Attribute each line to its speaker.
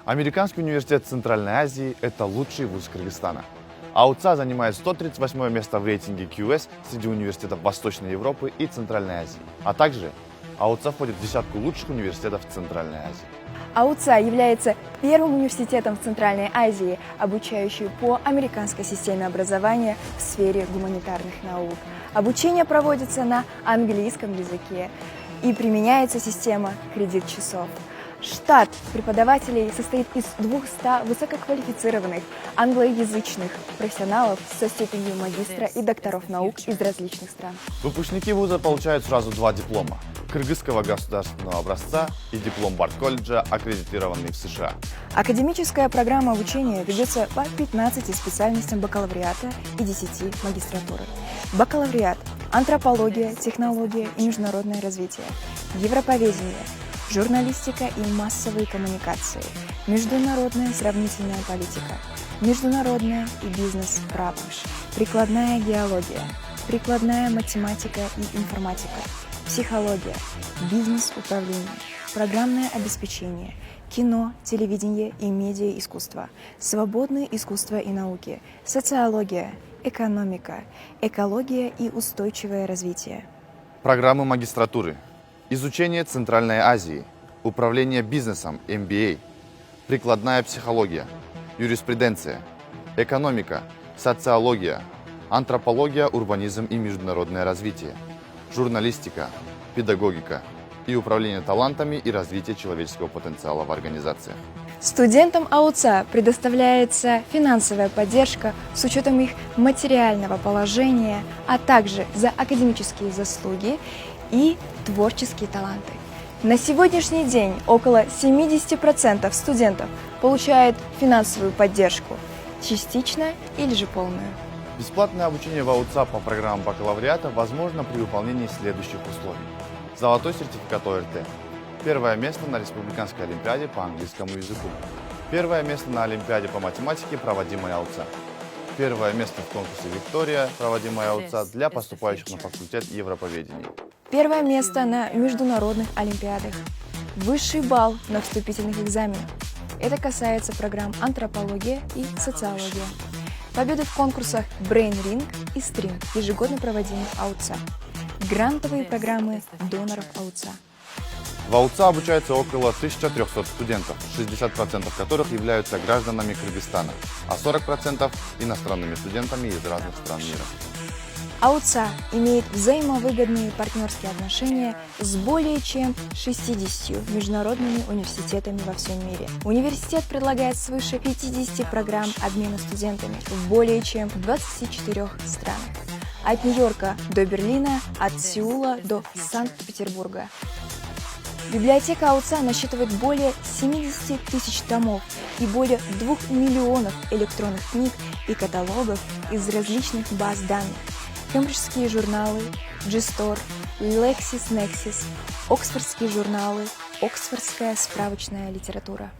Speaker 1: Американский университет Центральной Азии – это лучший вуз Кыргызстана. АУЦА занимает 138 место в рейтинге QS среди университетов Восточной Европы и Центральной Азии. А также АУЦА входит в десятку лучших университетов Центральной Азии.
Speaker 2: АУЦА является первым университетом в Центральной Азии, обучающим по американской системе образования в сфере гуманитарных наук. Обучение проводится на английском языке и применяется система кредит-часов. Штат преподавателей состоит из 200 высококвалифицированных англоязычных профессионалов со степенью магистра и докторов наук из различных стран.
Speaker 1: Выпускники вуза получают сразу два диплома – кыргызского государственного образца и диплом Барт-колледжа, аккредитированный в США.
Speaker 2: Академическая программа обучения ведется по 15 специальностям бакалавриата и 10 магистратуры. Бакалавриат – антропология, технология и международное развитие, европоведение, журналистика и массовые коммуникации, международная сравнительная политика, международная и бизнес-право, прикладная геология, прикладная математика и информатика, психология, бизнес-управление, программное обеспечение, кино, телевидение и медиа-искусство, свободное искусство и науки, социология, экономика, экология и устойчивое развитие.
Speaker 1: Программы магистратуры. Изучение Центральной Азии, управление бизнесом, MBA, прикладная психология, юриспруденция, экономика, социология, антропология, урбанизм и международное развитие, журналистика, педагогика и управление талантами и развитие человеческого потенциала в организациях.
Speaker 2: Студентам АУЦА предоставляется финансовая поддержка с учетом их материального положения, а также за академические заслуги и творческие таланты. На сегодняшний день около 70% студентов получают финансовую поддержку, частично или же полную.
Speaker 1: Бесплатное обучение в АУЦА по программам бакалавриата возможно при выполнении следующих условий. Золотой сертификат ОРТ. Первое место на Республиканской олимпиаде по английскому языку. Первое место на олимпиаде по математике, проводимой АУЦА. Первое место в конкурсе «Виктория», проводимой АУЦА для поступающих на факультет европоведения.
Speaker 2: Первое место на международных олимпиадах. Высший балл на вступительных экзаменах. Это касается программ антропология и социология. Победы в конкурсах Brain Ring и Stream, ежегодно проводимых АУЦА. Грантовые программы доноров АУЦА.
Speaker 1: В АУЦА обучается около 1300 студентов, 60% которых являются гражданами Кыргызстана, а 40% иностранными студентами из разных стран мира.
Speaker 2: АУЦА имеет взаимовыгодные партнерские отношения с более чем 60 международными университетами во всем мире. Университет предлагает свыше 50 программ обмена студентами в более чем 24 странах. От Нью-Йорка до Берлина, от Сеула до Санкт-Петербурга. Библиотека АУЦА насчитывает более 70 тысяч томов и более 2 миллионов электронных книг и каталогов из различных баз данных. Кембриджские журналы, G-Store, LexisNexis, Оксфордские журналы, Оксфордская справочная литература.